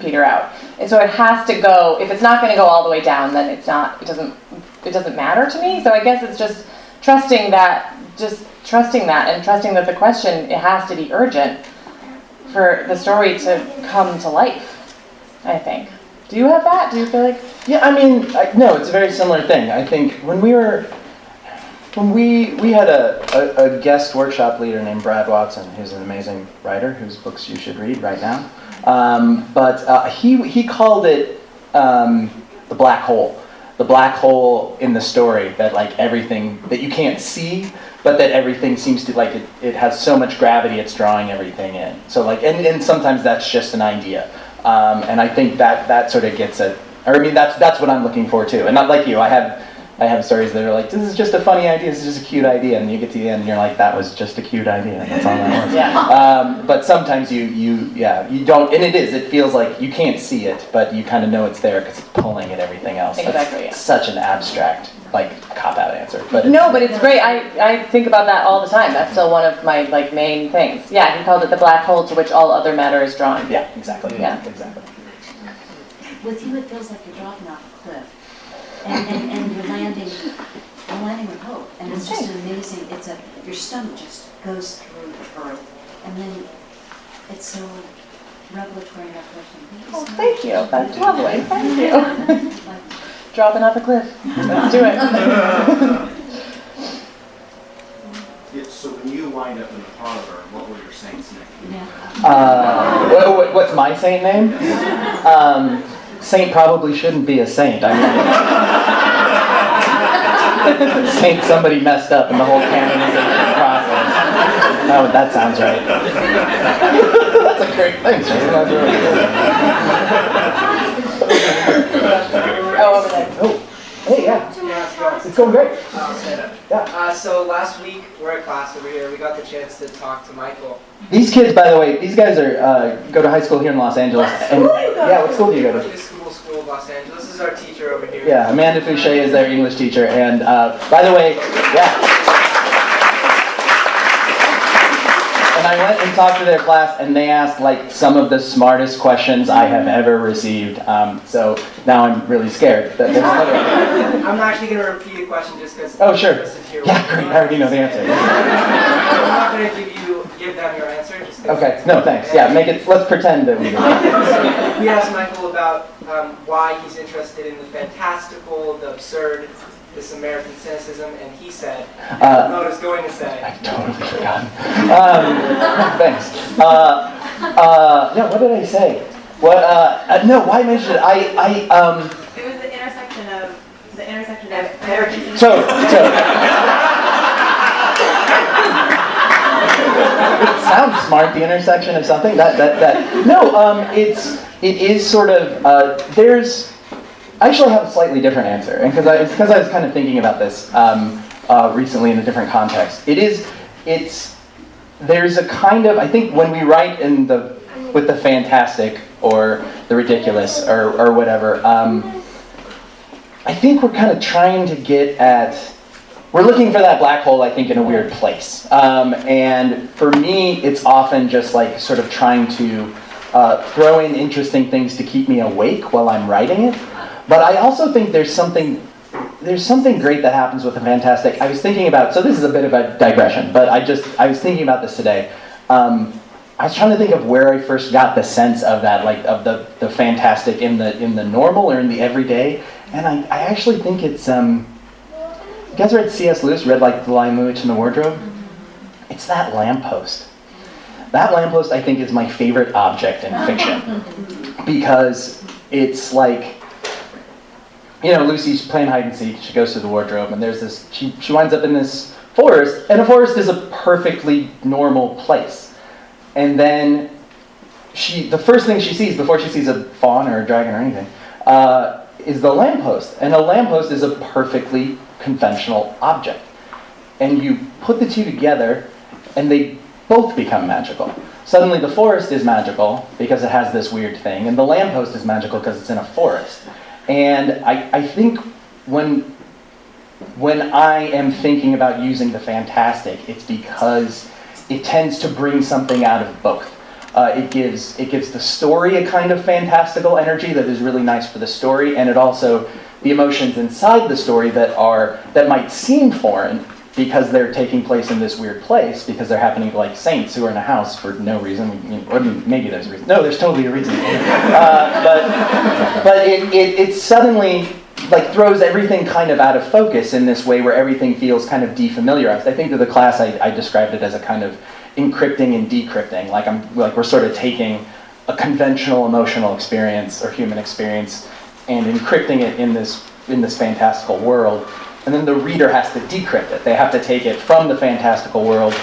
peter out. And so it has to go, if it's not going to go all the way down, then it doesn't matter to me. So I guess it's just trusting that and trusting that the question, it has to be urgent for the story to come to life, I think. Do you have that? Do you feel like? Yeah, no, it's a very similar thing. I think when we had a guest workshop leader named Brad Watson, who's an amazing writer, whose books you should read right now. But he called it the black hole. The black hole in the story that like everything that you can't see, but that everything seems to like it has so much gravity it's drawing everything in. So like and sometimes that's just an idea. And I think that sort of gets at, that's what I'm looking for too. And not like you, I have stories that are like, this is just a funny idea, this is just a cute idea, and you get to the end and you're like, that was just a cute idea, that's all that was. Yeah. But sometimes you don't, and it feels like you can't see it, but you kind of know it's there because it's pulling at everything else. Exactly. That's such an abstract, cop-out answer. But it's great. I think about that all the time. That's still one of my main things. Yeah, he called it the black hole to which all other matter is drawn. Yeah, exactly. Yeah. Exactly. With you, it feels like you're dropping off a cliff. And you're landing with hope, and it's just an amazing. Your stomach just goes through the earth, and then it's so revelatory and uplifting. Oh, thank you. That's lovely. Thank you. Dropping off a cliff. Let's do it. So when you wind up in the parlor, what were your saint's name? Yeah. What's my saint name? Saint probably shouldn't be a saint. Saint somebody messed up in the whole canonization process. That sounds right. That's a great thing. That's really good. Over there. Oh, hey, yeah. To ask going? It's going great. Stand up. Yeah. So last week, we're at class over here. We got the chance to talk to Michael. These kids, by the way, these guys are go to high school here in Los Angeles. What school do you go to? Yeah, what school do you go to? The School of Los Angeles. This is our teacher over here. Yeah, Amanda Fouché is their English teacher. And by the way, yeah. And I went and talked to their class, and they asked like some of the smartest questions I have ever received. So now I'm really scared that there's another one. I'm actually going to repeat a question just because. Oh, sure. Yeah, great. I already know the answer. I'm not going to give them your answer. Just Okay. No, thanks. Yeah, let's pretend that we do. We asked Michael about why he's interested in the fantastical, the absurd, this American cynicism, and he said, I was going to say. I've totally forgotten. Thanks. No, what did I say? What? No, why mention it? It was the intersection of energy. So. It sounds smart. The intersection of something. No. It is sort of. There's. I actually have a slightly different answer, and because I was kind of thinking about this recently in a different context. There's a kind of, I think when we write with the fantastic or the ridiculous or whatever, I think we're kind of trying to we're looking for that black hole, I think, in a weird place. And for me, it's often just like sort of trying to throw in interesting things to keep me awake while I'm writing it. But I also think there's something great that happens with the fantastic. I was thinking about, so this is a bit of a digression, but I was thinking about this today. I was trying to think of where I first got the sense of that, like of the fantastic in the normal or in the everyday, and I actually think it's. You guys read C.S. Lewis? Read like The Lion, the Witch, and the Wardrobe? It's that lamppost. That lamppost, I think, is my favorite object in fiction because it's like. Lucy's playing hide and seek. She goes to the wardrobe, and there's this. She winds up in this forest, and a forest is a perfectly normal place. And then the first thing she sees before she sees a fawn or a dragon or anything is the lamppost, and a lamppost is a perfectly conventional object. And you put the two together, and they both become magical. Suddenly, the forest is magical because it has this weird thing, and the lamppost is magical because it's in a forest. And I think when I am thinking about using the fantastic, it's because it tends to bring something out of both. It gives the story a kind of fantastical energy that is really nice for the story, and it also the emotions inside the story that might seem foreign because they're taking place in this weird place because they're happening like saints who are in a house for no reason. Maybe there's a reason. No, there's totally a reason. But it suddenly like throws everything kind of out of focus in this way where everything feels kind of defamiliarized. I think to the class I described it as a kind of encrypting and decrypting. Like we're sort of taking a conventional emotional experience or human experience and encrypting it in this fantastical world. And then the reader has to decrypt it. They have to take it from the fantastical world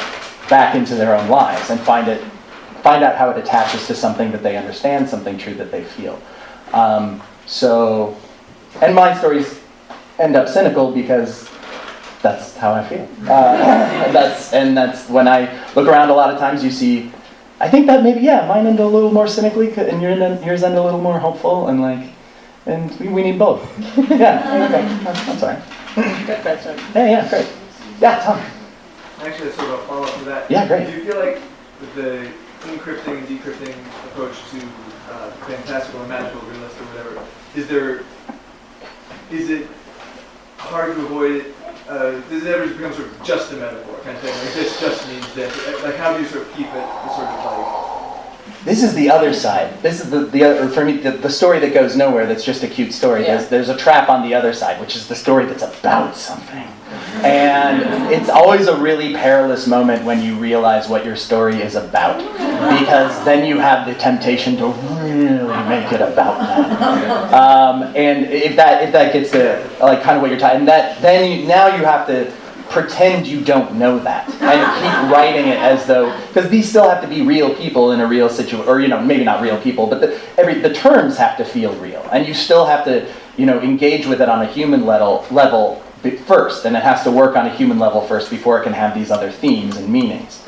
back into their own lives and find out how it attaches to something that they understand, something true that they feel. And my stories end up cynical because that's how I feel. That's when I look around. A lot of times you see, I think that maybe mine end a little more cynically and yours end a little more hopeful and we need both. Yeah, okay, that's all right. Good question. Yeah, great. Yeah, Tom. Actually, that's sort of a follow-up to that. Yeah, great. Do you feel like the encrypting and decrypting approach to fantastical or magical, realist or whatever, is it hard to avoid it? Does it ever become sort of just a metaphor kind of thing? Like this just means this. Like how do you sort of keep it sort of like... This is the other side. This is the other, for me, the story that goes nowhere, that's just a cute story. Yeah. There's a trap on the other side, which is the story that's about something. And it's always a really perilous moment when you realize what your story is about. Because then you have the temptation to really make it about that. And if that gets to like kind of what you're talking, now you have to pretend you don't know that and keep writing it as though, because these still have to be real people in a real situation, or maybe not real people, but the terms have to feel real, and you still have to engage with it on a human level first, and it has to work on a human level first before it can have these other themes and meanings.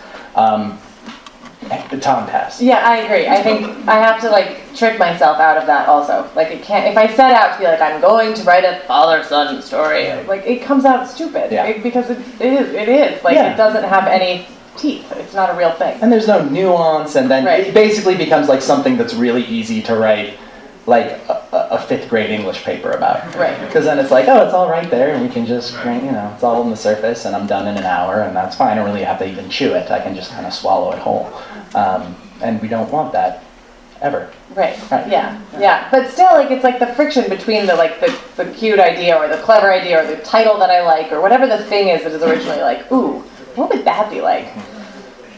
The Tom pass. Yeah, I agree. I think I have to like trick myself out of that also. Like it can't, if I set out to be like, I'm going to write a father-son story, like it comes out stupid. Because it is. Like it doesn't have any teeth. It's not a real thing. And there's no nuance, and then it basically becomes like something that's really easy to write like a 5th grade English paper about. Right. Because then it's like, oh, it's all right there, and we can just, it's all on the surface, and I'm done in an hour, and that's fine. I don't really have to even chew it. I can just kind of swallow it whole. And we don't want that ever. Right. Yeah. But still, like it's like the friction between the cute idea or the clever idea or the title that I like or whatever the thing is that is originally like, ooh, what would that be like?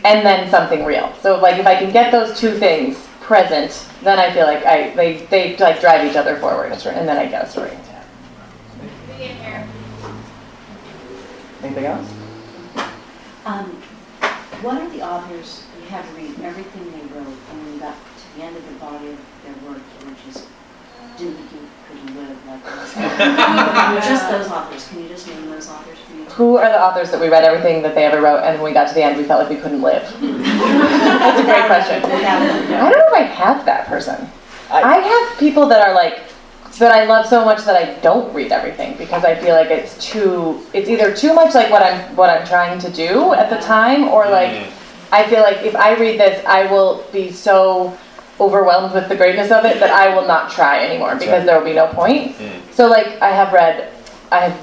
And then something real. So like if I can get those two things present, then I feel like they like drive each other forward. That's right. And then I get a story. Anything else? What are the authors you had to read everything they wrote, and when you got to the end of the body of their work, you just didn't think you could live like that? Just those authors. Can you just name those authors for me? Who are the authors that we read everything that they ever wrote, and when we got to the end, we felt like we couldn't live? That's a great question. I don't know if I have that person. I have people that are like, that I love so much that I don't read everything because I feel like it's either too much like what I'm trying to do at the time, or like I feel like if I read this, I will be so overwhelmed with the greatness of it that I will not try anymore because there will be no point. So like I have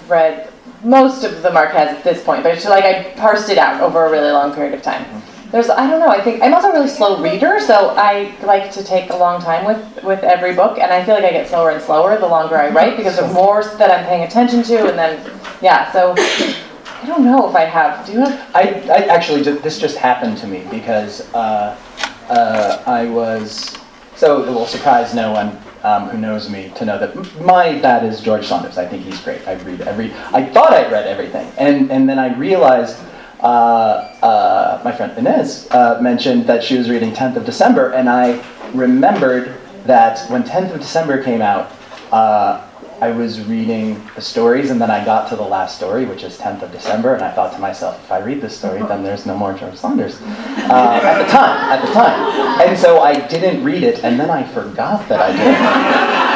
read most of the Marquez at this point, but it's like I parsed it out over a really long period of time. I don't know, I think I'm also a really slow reader, so I like to take a long time with every book, and I feel like I get slower and slower the longer I write because there's more that I'm paying attention to, and then so I don't know if I have. Do you have? I actually, this just happened to me because I was, so it will surprise no one who knows me to know that my dad is George Saunders. I think he's great. I thought I'd read everything, and then I realized my friend Inez mentioned that she was reading 10th of December, and I remembered that when 10th of December came out, I was reading the stories, and then I got to the last story, which is 10th of December, and I thought to myself, if I read this story, then there's no more George Saunders. At the time. And so I didn't read it, and then I forgot that I didn't read it.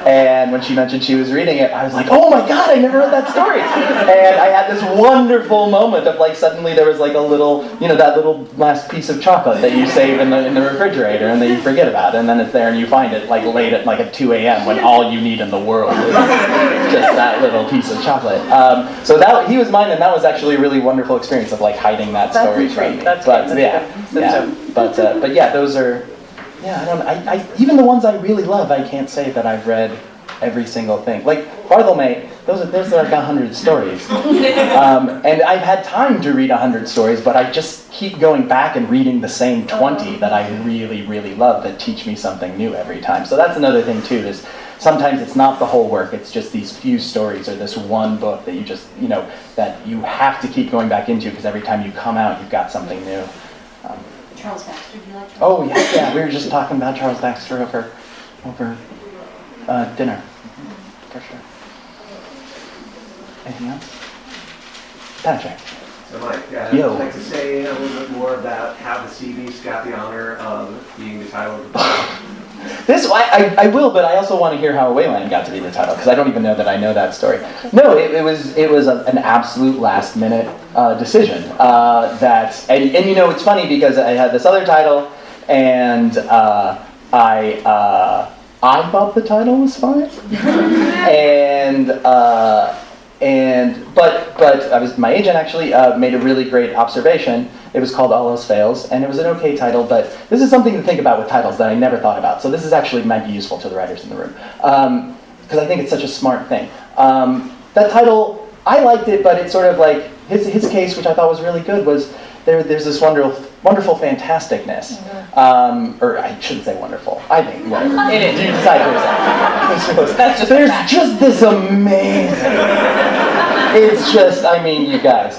And when she mentioned she was reading it, I was like, oh my God, I never read that story. And I had this wonderful moment of like, suddenly there was like a little, that little last piece of chocolate that you save in the refrigerator and then you forget about it. And then it's there and you find it like late at 2 a.m. when all you need in the world is just that little piece of chocolate. So he was mine, and that was actually a really wonderful experience of like hiding that story from me. But yeah, those are, I even the ones I really love, I can't say that I've read every single thing. Like Barthelme, those are like 100 stories. And I've had time to read 100 stories, but I just keep going back and reading the same 20 that I really, really love that teach me something new every time. So that's another thing too, is sometimes it's not the whole work, it's just these few stories or this one book that you just, that you have to keep going back into because every time you come out, you've got something new. Charles Baxter, do you like Charles? Oh, yeah, we were just talking about Charles Baxter over dinner, for sure. Anything else? Patrick. So Mike, I'd like to say a little bit more about how the CB's got the honor of being the title of the book. I will, but I also want to hear how Awayland got to be the title, because I don't even know that I know that story. No, it was an absolute last minute decision. And it's funny because I had this other title, and I thought the title was fine, but my agent actually made a really great observation. It was called All Else Fails, and it was an okay title, but this is something to think about with titles that I never thought about. So this is actually might be useful to the writers in the room, because I think it's such a smart thing. That title, I liked it, but it's sort of like his case, which I thought was really good, was there's this wonderful fantasticness, or I shouldn't say wonderful. I think whatever. It is. You decide yourself. There's just this amazing. It's just, you guys.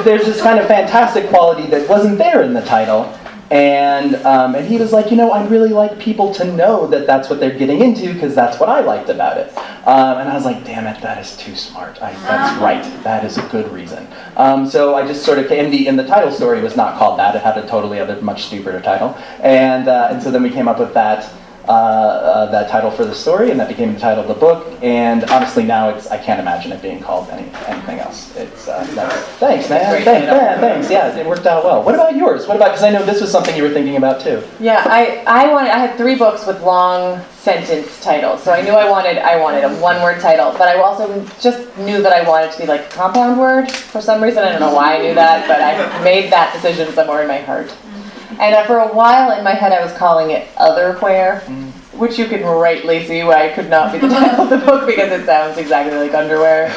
There's this kind of fantastic quality that wasn't there in the title, And he was like, I'd really like people to know that that's what they're getting into because that's what I liked about it. And I was like, damn it, that is too smart. That's right. That is a good reason. So I just sort of came, and the title story was not called that. It had a totally other, much stupider title. And so then we came up with that title for the story, and that became the title of the book. And honestly, now I can't imagine it being called anything else. Thanks, man. Thanks. Yeah, it worked out well. What about yours? Because I know this was something you were thinking about too. Yeah, I had 3 books with long sentence titles, so I knew I wanted a one-word title, but I also just knew that I wanted to be like a compound word for some reason. I don't know why I knew that, but I made that decision somewhere in my heart. And for a while in my head I was calling it Otherwhere, which you can rightly see why it could not be the title of the book because it sounds exactly like underwear.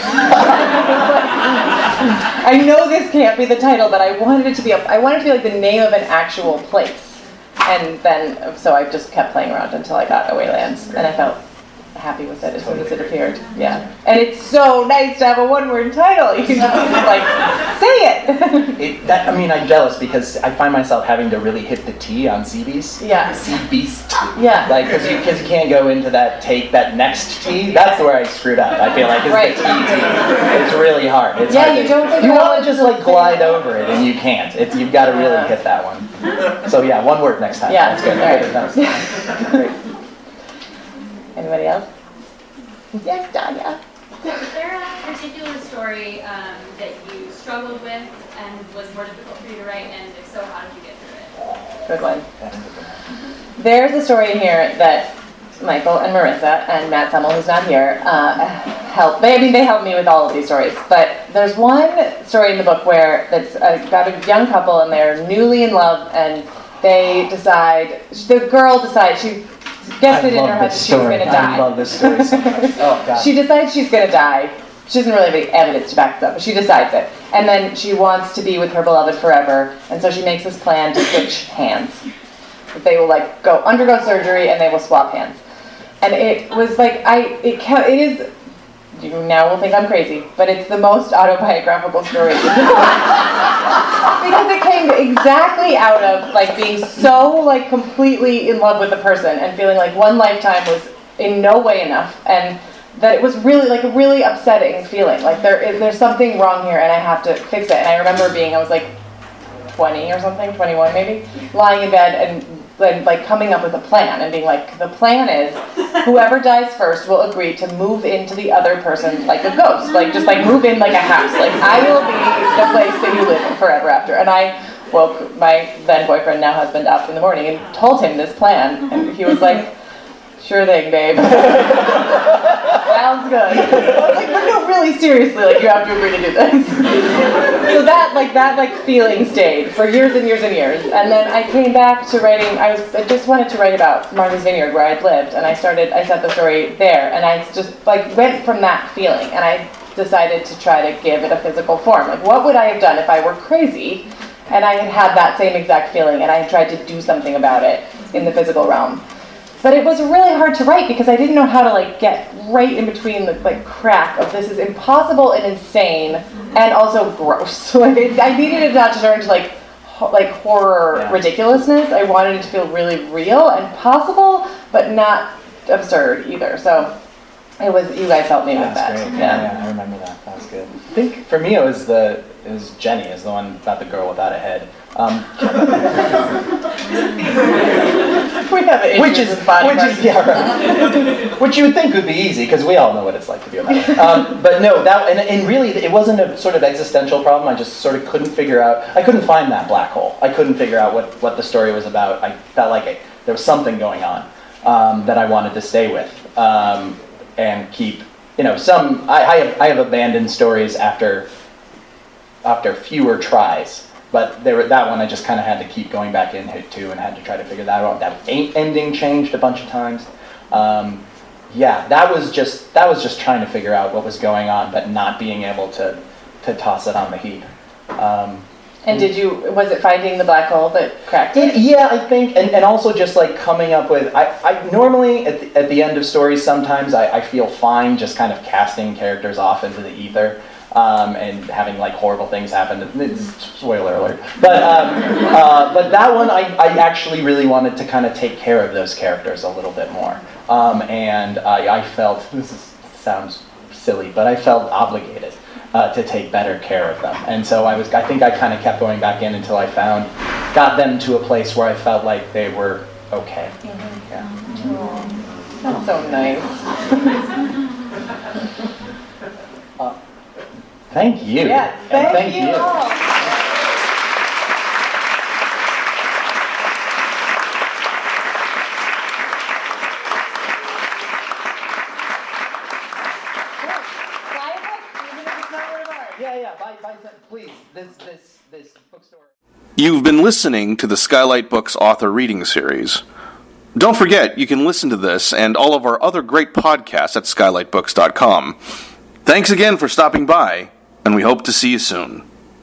I know this can't be the title, but I wanted it to be like the name of an actual place. And then, so I just kept playing around until I got Awayland, and I felt happy with it as soon as it appeared. Yeah. And it's so nice to have a one-word title. You can just say it. I'm jealous because I find myself having to really hit the T on CBs. Yeah. C-beast. Yeah. Because you can't go into that next T. That's where I screwed up. I feel like it's the T. It's really hard. It's hard you want to just glide over it and you can't. You've got to really hit that one. So yeah, one word next time. Yeah. That's good. Right. Great. Anybody else? Yes, Danya. Was there a particular story that you struggled with and was more difficult for you to write, and if so, how did you get through it? Good one. There's a story in here that Michael and Marissa and Matt Summel, who's not here, helped. They helped me with all of these stories. But there's one story in the book where that's got a young couple and they're newly in love, and the girl decides she gets it in her head that she's going to die. I love this story so much. Oh, God. She decides she's going to die. She doesn't really have any evidence to back it up, but she decides it. And then she wants to be with her beloved forever, and so she makes this plan to switch hands. They will undergo surgery and they will swap hands. And it was it is, you now will think I'm crazy, but it's the most autobiographical story. Because it came exactly out of being so completely in love with the person and feeling like one lifetime was in no way enough, and that it was really a really upsetting feeling. There's something wrong here and I have to fix it. And I remember I was 20 or something, 21 maybe, lying in bed and coming up with a plan and being the plan is whoever dies first will agree to move into the other person like a ghost, just move in like a house. I will be the place that you live in forever after. And I woke my then boyfriend, now husband, up in the morning and told him this plan, and he was like, "Sure thing, babe." Sounds good. I was but no, really seriously, you have to agree to do this. So that feeling stayed for years and years and years. And then I came back to writing. I just wanted to write about Martha's Vineyard, where I'd lived, and I set the story there, and I just went from that feeling, and I decided to try to give it a physical form. What would I have done if I were crazy and I had that same exact feeling and I had tried to do something about it in the physical realm? But it was really hard to write because I didn't know how to get right in between the crack of this is impossible and insane and also gross. I needed it not to turn into horror ridiculousness. I wanted it to feel really real and possible, but not absurd either. So it was, you guys helped me with that. Great. Yeah, I remember that. That was good. I think for me it was Jenny, is the one about the girl without a head. We have which you would think would be easy because we all know what it's like to be about it. But no, and really it wasn't a sort of existential problem. I just sort of couldn't figure out. I couldn't find that black hole. I couldn't figure out what the story was about. I felt like there was something going on that I wanted to stay with and keep. I have abandoned stories after fewer tries. But that one I just kind of had to keep going back into and had to try to figure that out. That ending changed a bunch of times. That was just trying to figure out what was going on, but not being able to toss it on the heap. And was it finding the black hole that cracked it? Yeah, I think, and also just coming up with, I normally at the end of stories sometimes I feel fine just kind of casting characters off into the ether. and having like horrible things happen. Spoiler alert. But that one, I actually really wanted to kind of take care of those characters a little bit more. And I felt, sounds silly, but I felt obligated to take better care of them. And so I think I kind of kept going back in until I got them to a place where I felt like they were okay. Mm-hmm. Yeah. Aww. That's so nice. Thank you. Yes, thank you all. Please, this bookstore. You've been listening to the Skylight Books author reading series. Don't forget, you can listen to this and all of our other great podcasts at skylightbooks.com. Thanks again for stopping by, and we hope to see you soon.